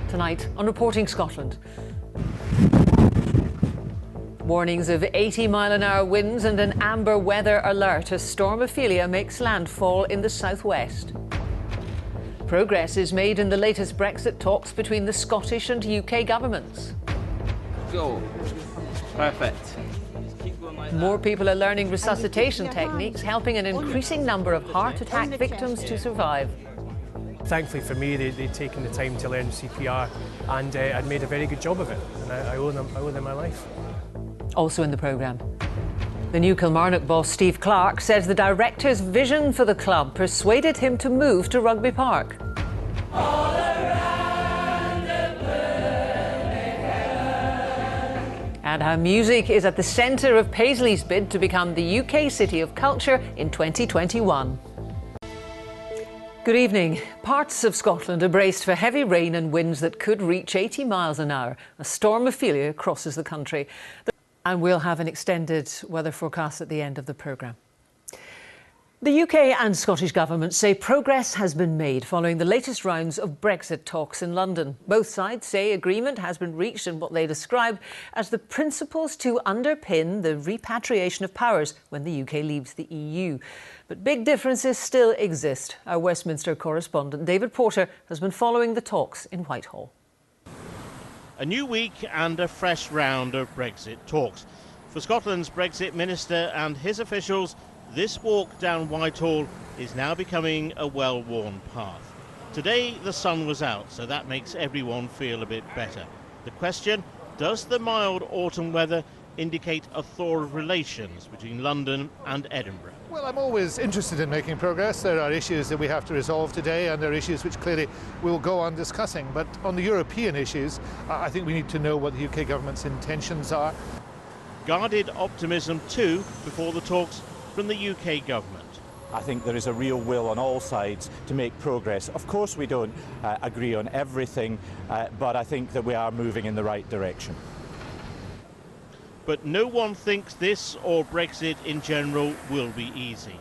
Tonight on Reporting Scotland. Warnings of 80-mile-an-hour winds and an amber weather alert as Storm Ophelia makes landfall in the southwest. Progress is made in the latest Brexit talks between the Scottish and UK governments. Go. Perfect. More people are learning resuscitation techniques, helping an increasing number of heart attack victims to survive. Thankfully for me, they'd taken the time to learn CPR and I'd made a very good job of it, and I owe them my life. Also in the programme, the new Kilmarnock boss Steve Clarke says the director's vision for the club persuaded him to move to Rugby Park. And how music is at the centre of Paisley's bid to become the UK City of Culture in 2021. Good evening. Parts of Scotland are braced for heavy rain and winds that could reach 80 miles an hour as Storm Ophelia crosses the country. And we'll have an extended weather forecast at the end of the programme. The UK and Scottish governments say progress has been made following the latest rounds of Brexit talks in London. Both sides say agreement has been reached in what they describe as the principles to underpin the repatriation of powers when the UK leaves the EU. But big differences still exist. Our Westminster correspondent David Porter has been following the talks in Whitehall. A new week and a fresh round of Brexit talks. For Scotland's Brexit minister and his officials, this walk down Whitehall is now becoming a well-worn path. Today the sun was out, so that makes everyone feel a bit better. The question, does the mild autumn weather indicate a thaw of relations between London and Edinburgh? Well, I'm always interested in making progress. There are issues that we have to resolve today, and there are issues which clearly we'll go on discussing. But on the European issues, I think we need to know what the UK government's intentions are. Guarded optimism too before the talks from the UK government. I think there is a real will on all sides to make progress. Of course we don't agree on everything, but I think that we are moving in the right direction. But no one thinks this or Brexit in general will be easy.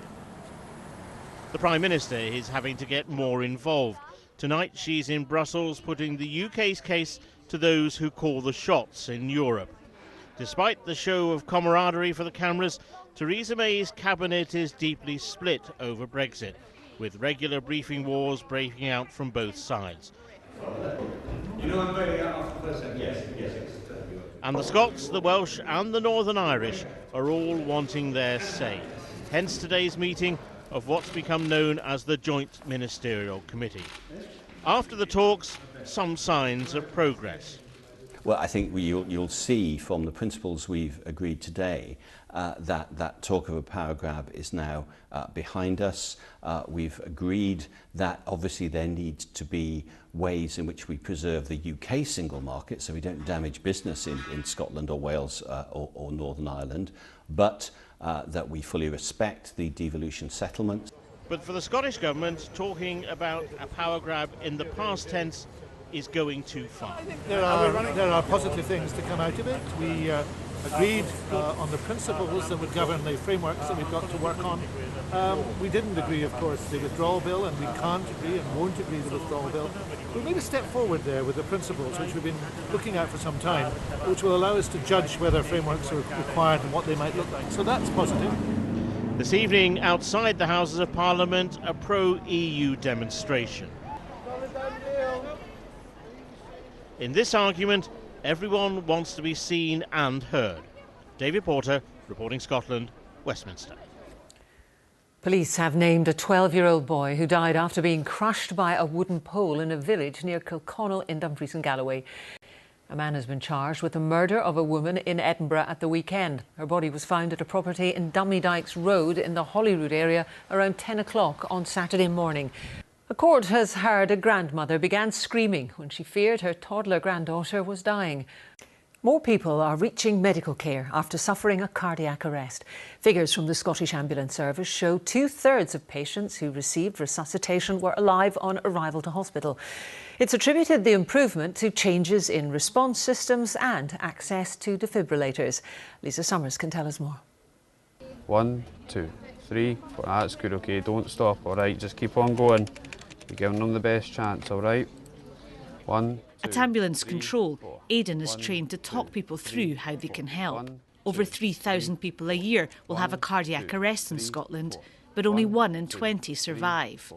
The Prime Minister is having to get more involved. Tonight she's in Brussels putting the UK's case to those who call the shots in Europe. Despite the show of camaraderie for the cameras, Theresa May's cabinet is deeply split over Brexit, with regular briefing wars breaking out from both sides. And the Scots, the Welsh and the Northern Irish are all wanting their say. Hence today's meeting of what's become known as the Joint Ministerial Committee. After the talks, some signs of progress. Well, I think you'll see from the principles we've agreed today that talk of a power grab is now behind us. We've agreed that obviously there needs to be ways in which we preserve the UK single market so we don't damage business in Scotland or Wales or Northern Ireland, but that we fully respect the devolution settlement. But for the Scottish Government, talking about a power grab in the past tense is going too far. There are positive things to come out of it. We agreed on the principles that would govern the frameworks that we've got to work on. We didn't agree, of course, the withdrawal bill, and we can't agree and won't agree the withdrawal bill. We made a step forward there with the principles, which we've been looking at for some time, which will allow us to judge whether frameworks are required and what they might look like. So that's positive. This evening, outside the Houses of Parliament, a pro-EU demonstration. In this argument, everyone wants to be seen and heard. David Porter, Reporting Scotland, Westminster. Police have named a 12-year-old boy who died after being crushed by a wooden pole in a village near Kilconnell in Dumfries and Galloway. A man has been charged with the murder of a woman in Edinburgh at the weekend. Her body was found at a property in Dummy-Dykes Road in the Holyrood area around 10 o'clock on Saturday morning. A court has heard a grandmother began screaming when she feared her toddler granddaughter was dying. More people are reaching medical care after suffering a cardiac arrest. Figures from the Scottish Ambulance Service show 2/3 of patients who received resuscitation were alive on arrival to hospital. It's attributed the improvement to changes in response systems and access to defibrillators. Lisa Summers can tell us more. 1, 2, 3, 4. That's good, okay, don't stop, all right, just keep on going. You're giving them the best chance, all right? 1, At ambulance control, Aidan is trained to talk people through how they can help. Over 3,000 people a year will have a cardiac arrest in Scotland, but only 1 in 20 survive.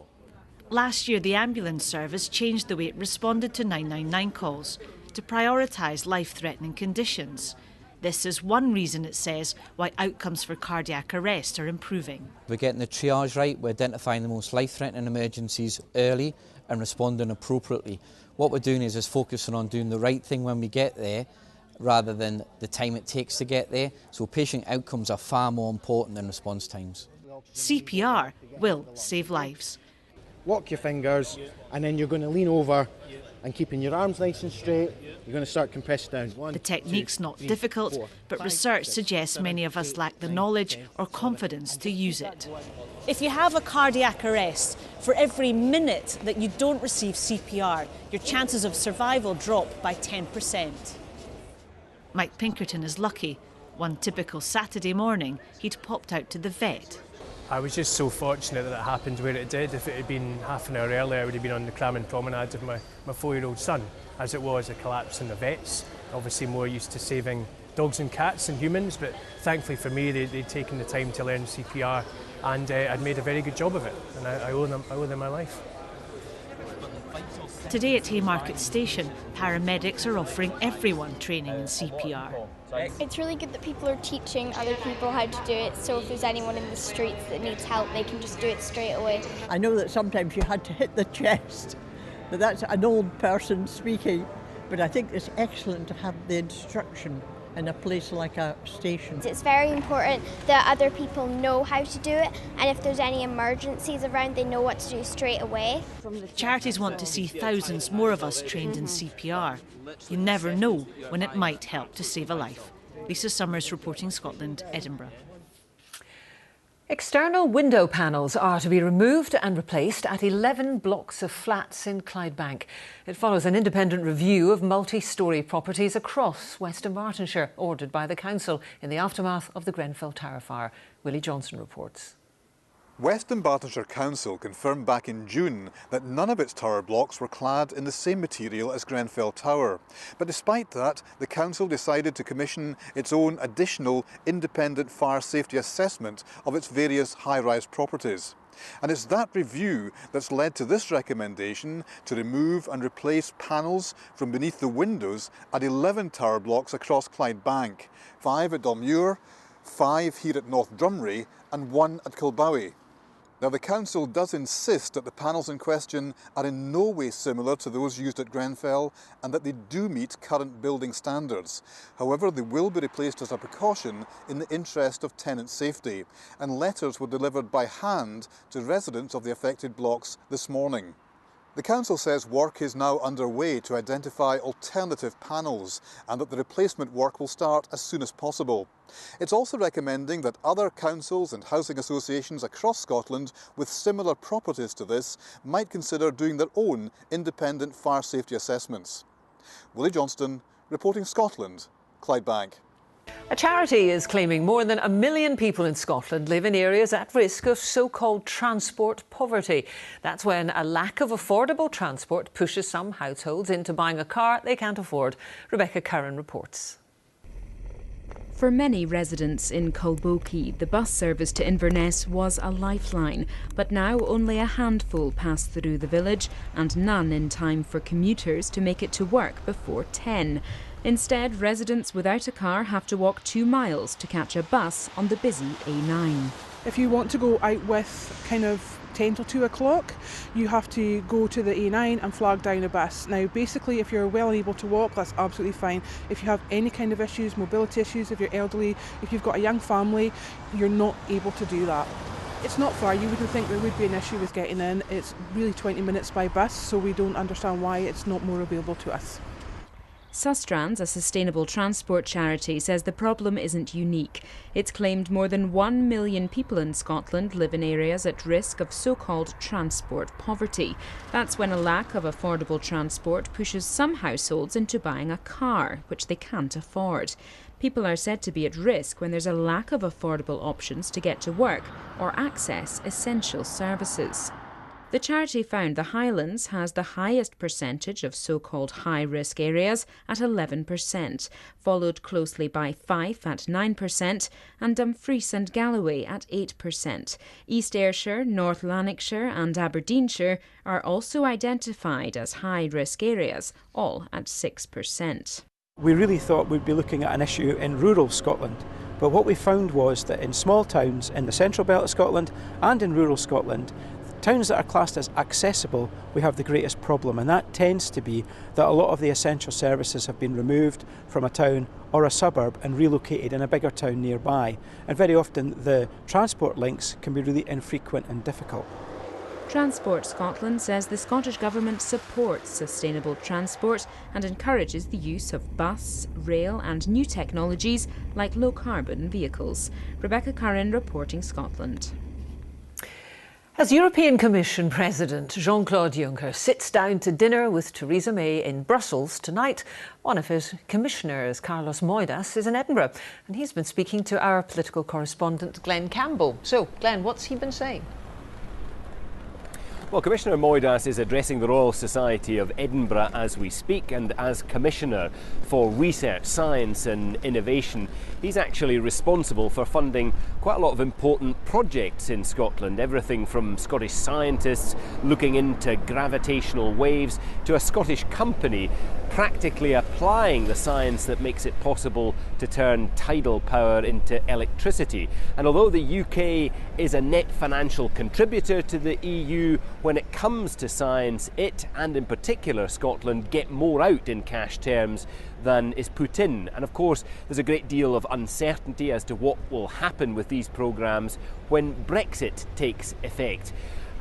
Last year, the ambulance service changed the way it responded to 999 calls to prioritise life-threatening conditions. This is one reason, it says, why outcomes for cardiac arrest are improving. We're getting the triage right, we're identifying the most life-threatening emergencies early and responding appropriately. What we're doing is focusing on doing the right thing when we get there, rather than the time it takes to get there. So patient outcomes are far more important than response times. CPR will save lives. Lock your fingers and then you're going to lean over and keeping your arms nice and straight, you're going to start compressing down. 1, the technique's 2, not 3, difficult, 4, but 5, research 6, suggests 7, many of us 8, lack the 9, knowledge 10, or confidence to use it. 1. If you have a cardiac arrest, for every minute that you don't receive CPR, your chances of survival drop by 10%. Mike Pinkerton is lucky. One typical Saturday morning, he'd popped out to the vet. I was just so fortunate that it happened where it did. If it had been half an hour earlier, I would have been on the Crammon Promenade with my 4-year-old son. As it was, a collapse in the vets. Obviously more used to saving dogs and cats than humans, but thankfully for me, they'd taken the time to learn CPR and I'd made a very good job of it, and I owe them my life. Today at Haymarket Station, paramedics are offering everyone training in CPR. It's really good that people are teaching other people how to do it, so if there's anyone in the streets that needs help, they can just do it straight away. I know that sometimes you had to hit the chest, but that's an old person speaking, but I think it's excellent to have the instruction in a place like a station. It's very important that other people know how to do it, and if there's any emergencies around, they know what to do straight away. Charities want to see thousands more of us trained in CPR. You never know when it might help to save a life. Lisa Summers reporting Scotland, Edinburgh. External window panels are to be removed and replaced at 11 blocks of flats in Clydebank. It follows an independent review of multi-storey properties across West Dunbartonshire, ordered by the council in the aftermath of the Grenfell Tower fire. Willie Johnson reports. West Dunbartonshire Council confirmed back in June that none of its tower blocks were clad in the same material as Grenfell Tower. But despite that, the council decided to commission its own additional independent fire safety assessment of its various high-rise properties. And it's that review that's led to this recommendation to remove and replace panels from beneath the windows at 11 tower blocks across Clydebank, 5 at Dolmuir, 5 here at North Drumree and 1 at Kilbowie. Now, the council does insist that the panels in question are in no way similar to those used at Grenfell and that they do meet current building standards. However, they will be replaced as a precaution in the interest of tenant safety, and letters were delivered by hand to residents of the affected blocks this morning. The council says work is now underway to identify alternative panels and that the replacement work will start as soon as possible. It's also recommending that other councils and housing associations across Scotland with similar properties to this might consider doing their own independent fire safety assessments. Willie Johnston, reporting Scotland, Clydebank. A charity is claiming more than 1 million people in Scotland live in areas at risk of so-called transport poverty. That's when a lack of affordable transport pushes some households into buying a car they can't afford. Rebecca Curran reports. For many residents in Colbokie, the bus service to Inverness was a lifeline, but now only a handful pass through the village and none in time for commuters to make it to work before 10. Instead, residents without a car have to walk 2 miles to catch a bus on the busy A9. If you want to go out with kind of 10 till 2 o'clock, you have to go to the A9 and flag down a bus. Now, basically, if you're well able to walk, that's absolutely fine. If you have any kind of issues, mobility issues, if you're elderly, if you've got a young family, you're not able to do that. It's not far. You wouldn't think there would be an issue with getting in. It's really 20 minutes by bus, so we don't understand why it's not more available to us. Sustrans, a sustainable transport charity, says the problem isn't unique. It's claimed more than 1 million people in Scotland live in areas at risk of so-called transport poverty. That's when a lack of affordable transport pushes some households into buying a car, which they can't afford. People are said to be at risk when there's a lack of affordable options to get to work or access essential services. The charity found the Highlands has the highest percentage of so-called high-risk areas at 11%, followed closely by Fife at 9% and Dumfries and Galloway at 8%. East Ayrshire, North Lanarkshire and Aberdeenshire are also identified as high-risk areas, all at 6%. We really thought we'd be looking at an issue in rural Scotland, but what we found was that in small towns in the central belt of Scotland and in rural Scotland, towns that are classed as accessible, we have the greatest problem, and that tends to be that a lot of the essential services have been removed from a town or a suburb and relocated in a bigger town nearby, and very often the transport links can be really infrequent and difficult. Transport Scotland says the Scottish Government supports sustainable transport and encourages the use of bus, rail and new technologies like low-carbon vehicles. Rebecca Curran reporting Scotland. As European Commission President Jean-Claude Juncker sits down to dinner with Theresa May in Brussels tonight, one of his commissioners, Carlos Moedas, is in Edinburgh, and he's been speaking to our political correspondent Glenn Campbell. So, Glenn, what's he been saying? Well, Commissioner Moedas is addressing the Royal Society of Edinburgh as we speak, and as Commissioner for Research, Science and Innovation, he's actually responsible for funding quite a lot of important projects in Scotland. Everything from Scottish scientists looking into gravitational waves to a Scottish company practically applying the science that makes it possible to turn tidal power into electricity. And although the UK is a net financial contributor to the EU, when it comes to science, it, and in particular Scotland, get more out in cash terms than is put in. And of course, there's a great deal of uncertainty as to what will happen with these programmes when Brexit takes effect.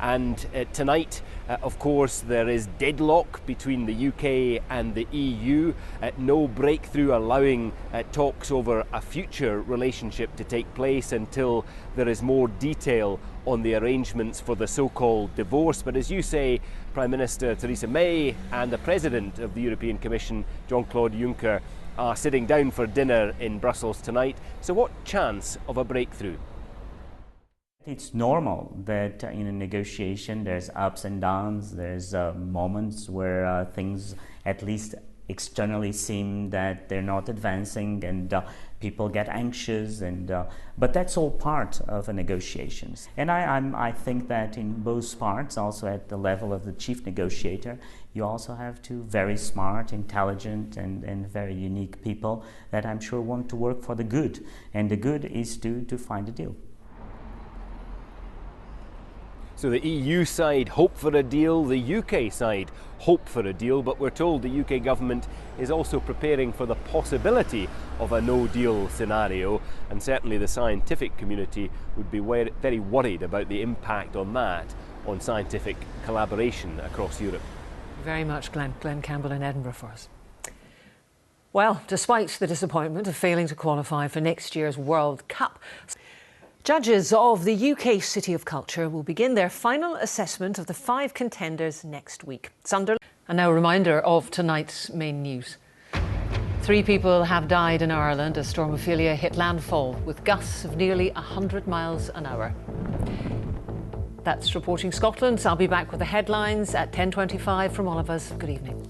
And tonight, of course, there is deadlock between the UK and the EU. No breakthrough allowing talks over a future relationship to take place until there is more detail on the arrangements for the so-called divorce. But as you say, Prime Minister Theresa May and the President of the European Commission, Jean-Claude Juncker, are sitting down for dinner in Brussels tonight. So what chance of a breakthrough? It's normal that in a negotiation there's ups and downs, there's moments where things at least externally seem that they're not advancing, and people get anxious, and but that's all part of a negotiations. And I think that in both parts, also at the level of the chief negotiator, you also have two very smart, intelligent and very unique people that I'm sure want to work for the good, and the good is to find a deal. So the EU side hope for a deal, the UK side hope for a deal, but we're told the UK government is also preparing for the possibility of a no-deal scenario, and certainly the scientific community would be very worried about the impact on that on scientific collaboration across Europe. Very much, Glenn Campbell in Edinburgh for us. Well, despite the disappointment of failing to qualify for next year's World Cup, judges of the UK City of Culture will begin their final assessment of the 5 contenders next week. Sunderland. And now a reminder of tonight's main news. 3 people have died in Ireland as Storm Ophelia hit landfall with gusts of nearly 100 miles an hour. That's Reporting Scotland. I'll be back with the headlines at 10:25 from all of us. Good evening.